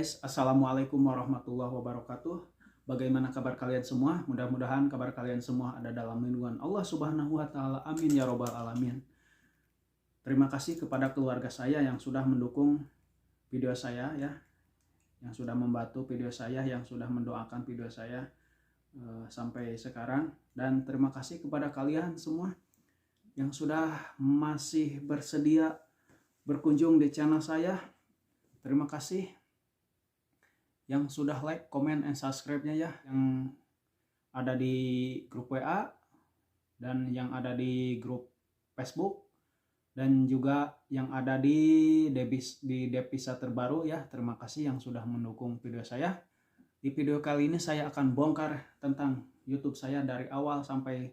guys, Assalamualaikum warahmatullahi wabarakatuh. Bagaimana kabar kalian semua? Mudah-mudahan kabar kalian semua ada dalam lindungan Allah Subhanahu wa Ta'ala. Amin ya Robbal 'Alamin. Terima kasih kepada keluarga saya yang sudah mendukung video saya, ya, yang sudah membantu video saya, yang sudah mendoakan video saya sampai sekarang. Dan terima kasih kepada kalian semua yang sudah masih bersedia berkunjung di channel saya. Terima kasih yang sudah like, comment, and subscribe-nya, ya, yang ada di grup WA dan yang ada di grup Facebook dan juga yang ada di devisa terbaru, ya. Terima kasih yang sudah mendukung video saya. Di video kali ini saya akan bongkar tentang YouTube saya dari awal sampai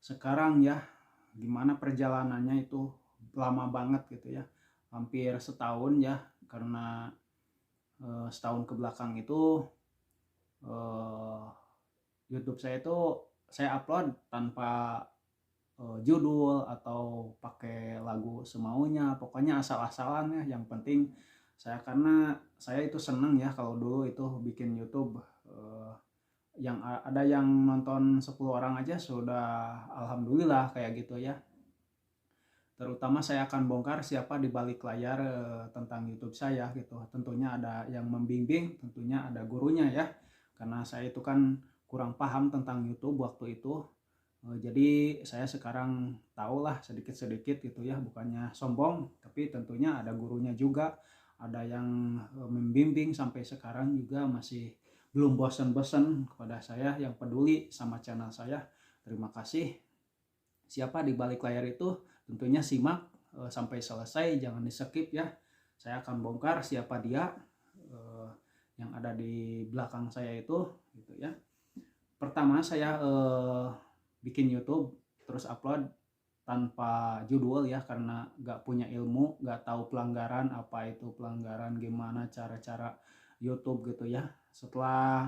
sekarang, ya. Gimana perjalanannya, itu lama banget gitu, ya. Hampir setahun, ya, karena setahun ke belakang itu YouTube saya itu saya upload tanpa judul atau pakai lagu semaunya, pokoknya asal-asalan, ya. Yang penting karena saya itu seneng, ya, kalau dulu itu bikin YouTube yang ada yang nonton 10 orang aja sudah alhamdulillah kayak gitu, ya. Terutama saya akan bongkar siapa di balik layar tentang YouTube saya gitu. Tentunya ada yang membimbing, tentunya ada gurunya, ya. Karena saya itu kan kurang paham tentang YouTube waktu itu. Jadi saya sekarang tahulah sedikit-sedikit gitu, ya. Bukannya sombong, tapi tentunya ada gurunya juga. Ada yang membimbing sampai sekarang juga masih belum bosan-bosan kepada saya yang peduli sama channel saya. Terima kasih. Siapa di balik layar itu? Tentunya simak sampai selesai, jangan di skip, ya. Saya akan bongkar siapa dia yang ada di belakang saya itu, gitu, ya. Pertama saya bikin YouTube terus upload tanpa judul, ya, karena gak punya ilmu, gak tahu pelanggaran, apa itu pelanggaran, gimana cara-cara YouTube gitu, ya. Setelah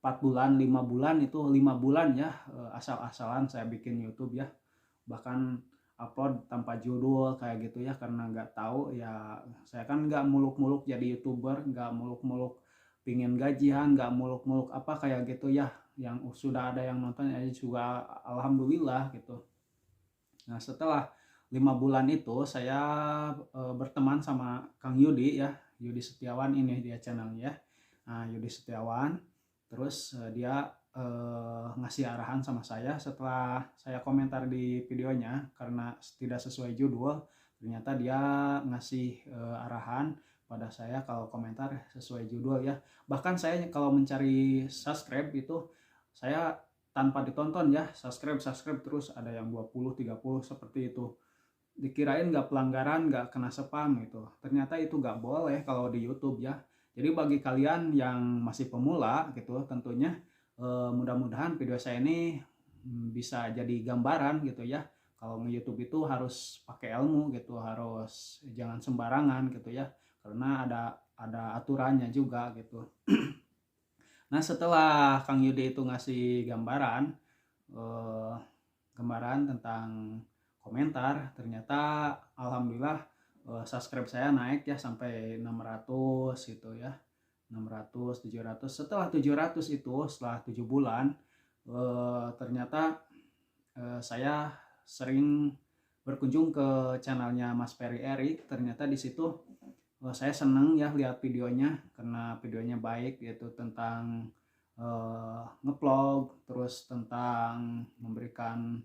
4 bulan, 5 bulan, itu 5 bulan, ya, asal-asalan saya bikin YouTube, ya. Bahkan upload tanpa judul kayak gitu, ya, karena nggak tahu, ya. Saya kan nggak muluk-muluk jadi YouTuber, nggak muluk-muluk pingin gajian, nggak muluk-muluk apa kayak gitu, ya. Yang sudah ada yang nonton ya juga alhamdulillah gitu. Nah, setelah 5 bulan itu saya berteman sama Kang Yudi, ya. Yudi Setiawan, ini dia channelnya, ya. Nah, Yudi Setiawan, terus dia ngasih arahan sama saya setelah saya komentar di videonya karena tidak sesuai judul. Ternyata dia ngasih arahan pada saya kalau komentar sesuai judul, ya. Bahkan saya kalau mencari subscribe itu saya tanpa ditonton, ya, subscribe terus ada yang 20 30 seperti itu. Dikirain nggak pelanggaran, nggak kena spam gitu. Ternyata itu nggak boleh kalau di YouTube, ya. Jadi bagi kalian yang masih pemula gitu, tentunya mudah-mudahan video saya ini bisa jadi gambaran gitu, ya. Kalau nge-YouTube itu harus pakai ilmu gitu, harus jangan sembarangan gitu, ya. Karena ada aturannya juga gitu. Nah, setelah Kang Yudi itu ngasih gambaran tentang komentar, ternyata alhamdulillah subscribe saya naik, ya, sampai 600 gitu, ya. 600, 700. Setelah 700 itu, setelah 7 bulan, ternyata saya sering berkunjung ke channelnya Mas Ferry Erik. Ternyata di situ saya seneng, ya, lihat videonya karena videonya baik, yaitu tentang ngevlog, terus tentang memberikan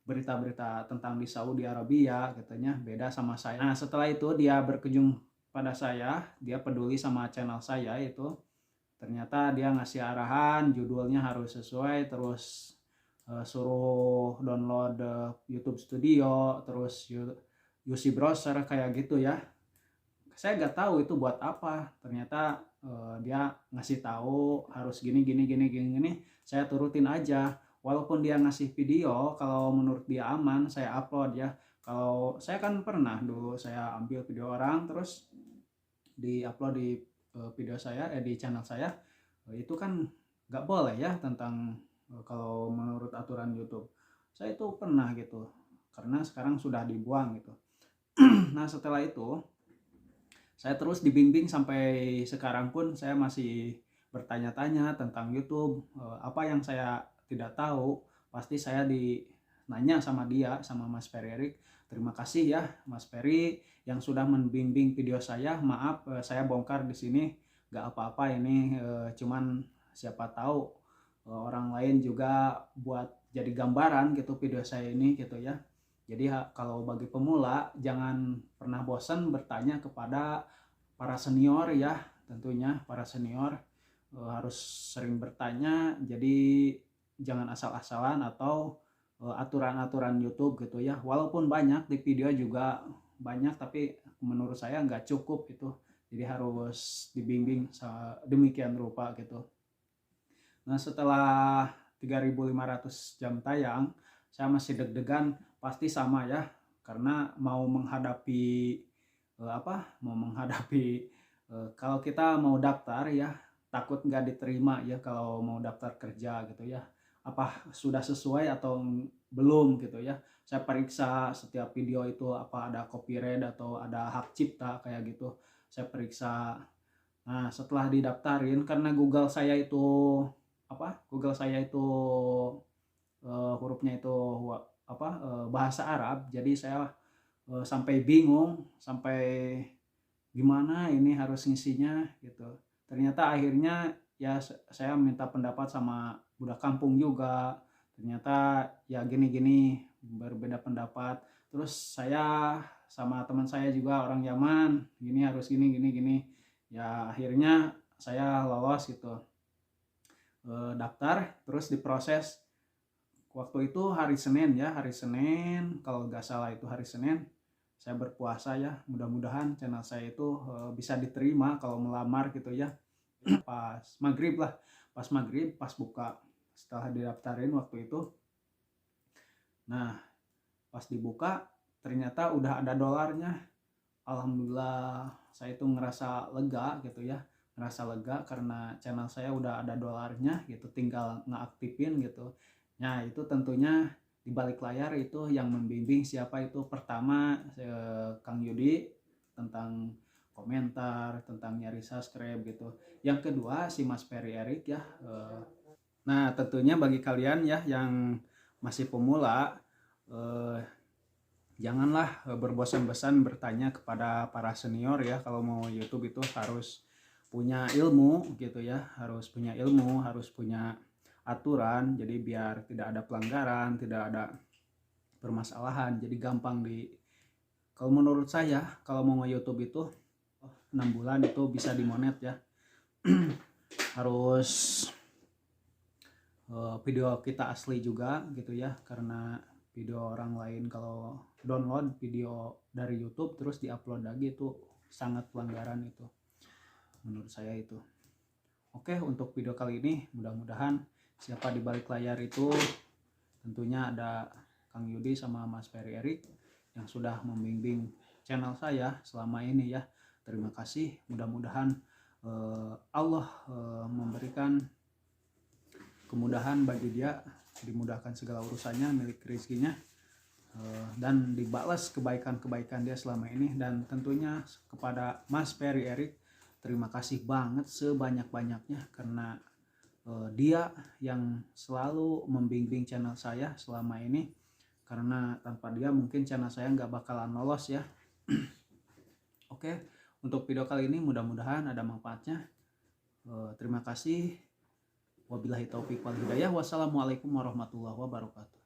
berita-berita tentang di Saudi Arabia, katanya beda sama saya. Nah, setelah itu dia berkunjung pada saya, dia peduli sama channel saya itu. Ternyata dia ngasih arahan, judulnya harus sesuai, terus suruh download YouTube Studio, terus UC Browser kayak gitu, ya. Saya nggak tahu itu buat apa. Ternyata dia ngasih tahu harus gini. Saya turutin aja. Walaupun dia ngasih video, kalau menurut dia aman, saya upload, ya. Kalau saya kan pernah dulu saya ambil video orang terus di-upload di video saya, di channel saya. Itu kan nggak boleh, ya, tentang kalau menurut aturan YouTube. Saya itu pernah gitu. Karena sekarang sudah dibuang gitu. Nah, setelah itu saya terus dibimbing sampai sekarang pun saya masih bertanya-tanya tentang YouTube. Apa yang saya tidak tahu pasti saya nanya sama dia, sama Mas Ferry Erik. Terima kasih ya Mas Ferry yang sudah membimbing video saya. Maaf saya bongkar di sini, nggak apa-apa ini, cuman siapa tahu orang lain juga buat jadi gambaran gitu video saya ini gitu ya. Jadi kalau bagi pemula jangan pernah bosan bertanya kepada para senior ya, tentunya para senior harus sering bertanya. Jadi jangan asal-asalan atau aturan-aturan YouTube gitu ya. Walaupun banyak di video juga banyak, tapi menurut saya nggak cukup itu. Jadi harus dibimbing demikian rupa gitu. Nah setelah 3.500 jam tayang, saya masih deg-degan, pasti sama ya, karena mau menghadapi kalau kita mau daftar ya, takut nggak diterima ya kalau mau daftar kerja gitu ya, apa sudah sesuai atau belum gitu ya. Saya periksa setiap video itu apa ada copyright atau ada hak cipta kayak gitu, saya periksa. Nah setelah didaftarin, karena Google saya itu hurufnya itu bahasa Arab, jadi saya sampai bingung, sampai gimana ini harus ngisinya gitu. Ternyata akhirnya ya saya minta pendapat sama budak kampung juga, ternyata ya gini-gini berbeda pendapat. Terus saya sama teman saya juga orang Yaman, gini harus gini gini gini, ya akhirnya saya lolos gitu. Daftar terus diproses. Waktu itu hari Senin ya, hari Senin kalau nggak salah itu hari Senin saya berpuasa ya. Mudah-mudahan channel saya itu bisa diterima kalau melamar gitu ya. Pas maghrib lah, pas maghrib, pas buka, setelah didaftarin waktu itu. Nah pas dibuka ternyata udah ada dolarnya. Alhamdulillah saya itu ngerasa lega gitu ya, ngerasa lega karena channel saya udah ada dolarnya gitu, tinggal ngeaktifin gitu. Nah itu tentunya di balik layar itu yang membimbing siapa itu, pertama Kang Yudi tentang komentar, tentang nyari subscribe gitu. Yang kedua si Mas Ferry Erik ya. Nah tentunya bagi kalian ya yang masih pemula, janganlah berbosan-bosan bertanya kepada para senior ya. Kalau mau YouTube itu harus punya ilmu gitu ya, harus punya ilmu, harus punya aturan, jadi biar tidak ada pelanggaran, tidak ada permasalahan. Jadi gampang kalau menurut saya kalau mau YouTube itu 6 bulan itu bisa dimonet ya. Harus video kita asli juga gitu ya, karena video orang lain kalau download video dari YouTube terus diupload lagi itu sangat pelanggaran itu menurut saya itu. Oke, untuk video kali ini mudah-mudahan siapa di balik layar itu tentunya ada Kang Yudi sama Mas Ferry Erik yang sudah membimbing channel saya selama ini ya. Terima kasih, mudah-mudahan Allah memberikan kemudahan bagi dia, dimudahkan segala urusannya, milik rezekinya, dan dibalas kebaikan-kebaikan dia selama ini. Dan tentunya kepada Mas Ferry Erik terima kasih banget sebanyak-banyaknya, karena dia yang selalu membimbing channel saya selama ini, karena tanpa dia mungkin channel saya nggak bakalan lolos ya. Oke, untuk video kali ini mudah-mudahan ada manfaatnya. Terima kasih. Wabillahi taufiq wal hidayah. Wassalamualaikum warahmatullahi wabarakatuh.